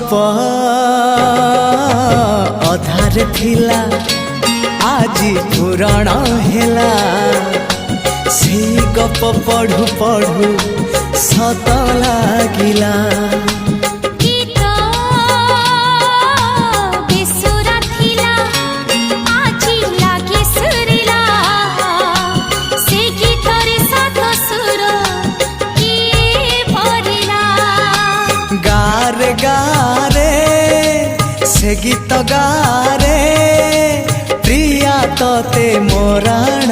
गप अधार थिला आजी पुराण हेला से गप पढ़ु पढ़ु सत लागिला गारे गारे से गीत गारे प्रिया तोते मोराण